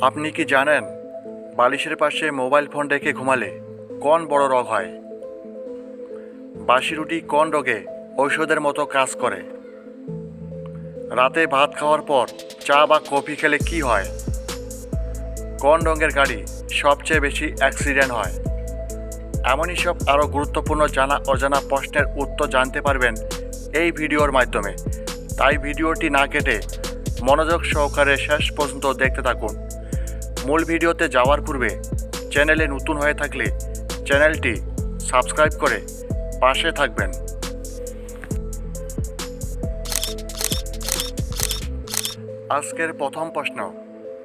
আপনি কি জানেন বালিশের পাশে মোবাইল ফোন রেখে ঘুমালে কোন বড় রোগ হয়? বাসি রুটি কোন রোগে ঔষধের মতো কাজ করে? রাতে ভাত খাওয়ার পর চা বা কফি খেলে কি হয়? কোন রঙের গাড়ি সবচেয়ে বেশি অ্যাক্সিডেন্ট হয়? এমনই সব আরও গুরুত্বপূর্ণ জানা অজানা প্রশ্নের উত্তর জানতে পারবেন এই ভিডিওর মাধ্যমে। তাই ভিডিওটি না কেটে মনোযোগ সহকারে শেষ পর্যন্ত দেখতে থাকুন। মূল ভিডিওতে যাওয়ার পূর্বে চ্যানেলে নতুন হয়ে থাকলে চ্যানেলটি সাবস্ক্রাইব করে পাশে থাকবেন। আজকের প্রথম প্রশ্ন,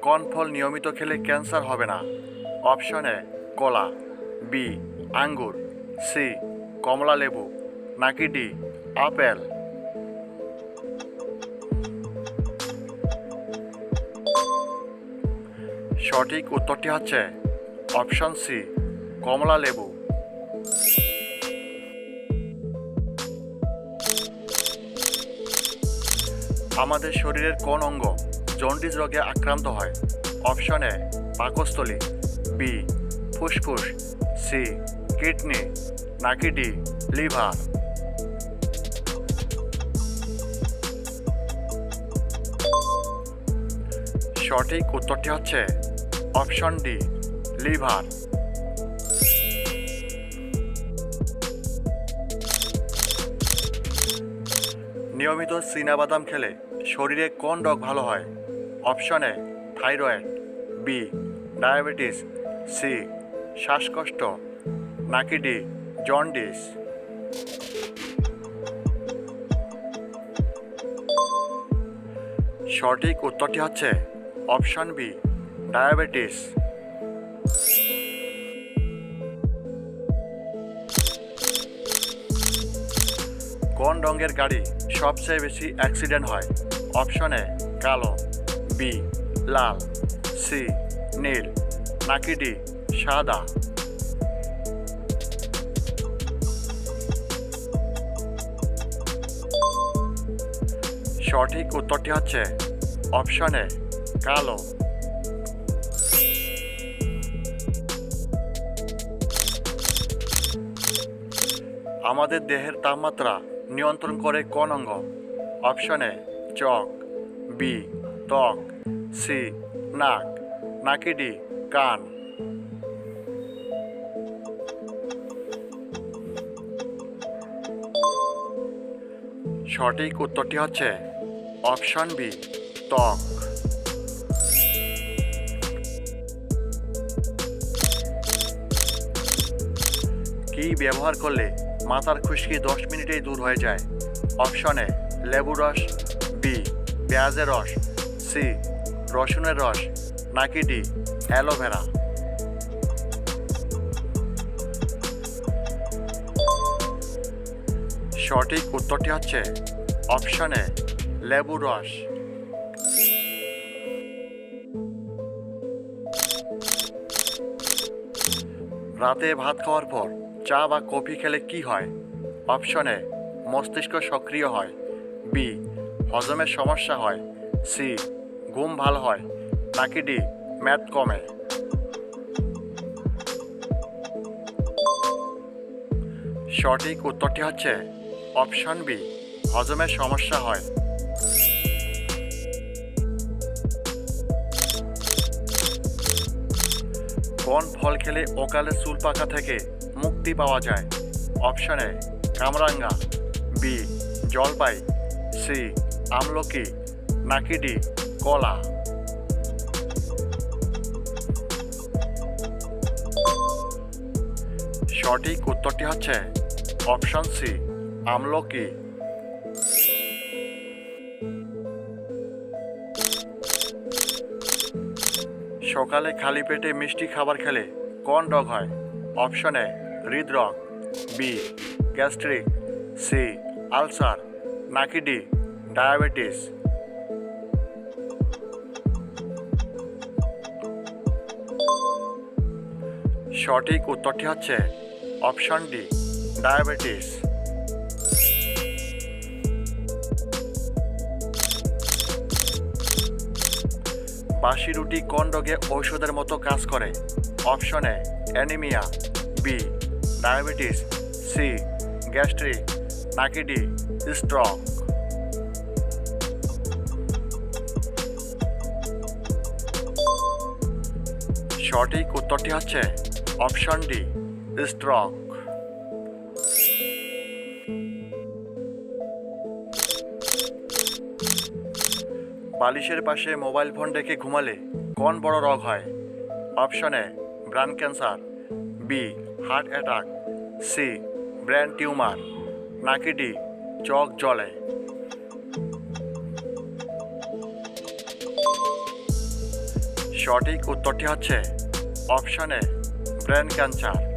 কোন ফল নিয়মিত খেলে ক্যান্সার হবে না? অপশন এ কলা, বি আঙ্গুর, সি কমলা লেবু, নাকি ডি আপেল? সঠিক উত্তরটি হচ্ছে অপশন সি কমলা লেবু। আমাদের শরীরের কোন অঙ্গ জন্ডিস রোগে আক্রান্ত হয়? অপশন এ পাকস্থলী, বি ফুসফুস, সি কিডনি, নাকি ডি লিভার? সঠিক উত্তরটি হচ্ছে অপশন ডি লিভার। নিয়মিত চীনাবাদাম খেলে শরীরে কোন রোগ ভালো হয়? Option A thyroid, B diabetes, C শ্বাসকষ্ট, নাকি ডি জন্ডিস? সঠিক উত্তরটি হচ্ছে অপশন বি ডায়াবেটিস। কোন রঙের গাড়ি সবচেয়ে বেশি অ্যাক্সিডেন্ট হয়? অপশন এ কালো, বি লাল, সি নীল, নাকি ডি সাদা? সঠিক উত্তরটি হচ্ছে অপশন এ কালো। আমাদের দেহের তাপমাত্রা নিয়ন্ত্রণ করে কোন অঙ্গ? অপশন এ চোখ, বি ত্বক, সি নাক, নাকি ডি কান? সঠিক উত্তরটি হচ্ছে অপশন বি ত্বক। কি ব্যবহার করলে মাথার খুশকি 10 মিনিটেই দূর হয়ে যায়? অপশন এ লেবুর রস, বি পেঁয়াজের রস, সি রসুনের রস, নাকি ডি অ্যালোভেরা? সঠিক উত্তরটি হচ্ছে অপশন এ লেবুর রস। রাতে ভাত খাওয়ার পর চা বা কফি খেলে কি হয়? অপশন এ মস্তিষ্ক সক্রিয় হয়, বি হজমের সমস্যা হয়, সি ঘুম ভালো হয়, নাকি ডি মেদ কমে? সঠিক উত্তরটি হচ্ছে অপশন বি হজমের সমস্যা হয়। কোন ফল খেলে অকালে চুল পাকা থেকে মুক্তি পাওয়া যায়? অপশন এ কামরাঙ্গা, বি জলপাই, সি আমলকি, নাকি ডি কলা? সঠিক উত্তরটি হচ্ছে অপশন সি আমলকি। সকালে খালি পেটে মিষ্টি খাবার খেলে কোন রোগ হয়? অপশন এ হৃদরোগ, বি গ্যাস্ট্রিক, সি আলসার, নাকি ডি ডায়াবেটিস? সঠিক উত্তরটি হচ্ছে অপশন ডি ডায়াবেটিস। বাসি রুটি কোন রোগে ঔষধের মতো কাজ করে? Option A anaemia, B diabetes, C gastric, নাকি ডি স্ট্রোক। সঠিক উত্তরটি হচ্ছে অপশন ডি স্ট্রোক। বালিশের পাশে মোবাইল ফোন রেখে ঘুমালে কোন বড় রোগ হয়? Option A brain cancer, B heart attack, C brain tumour, নাকি ডি চোখ জ্বলে। সঠিক উত্তরটি হচ্ছে অপশন এ ব্রেন ক্যান্সার।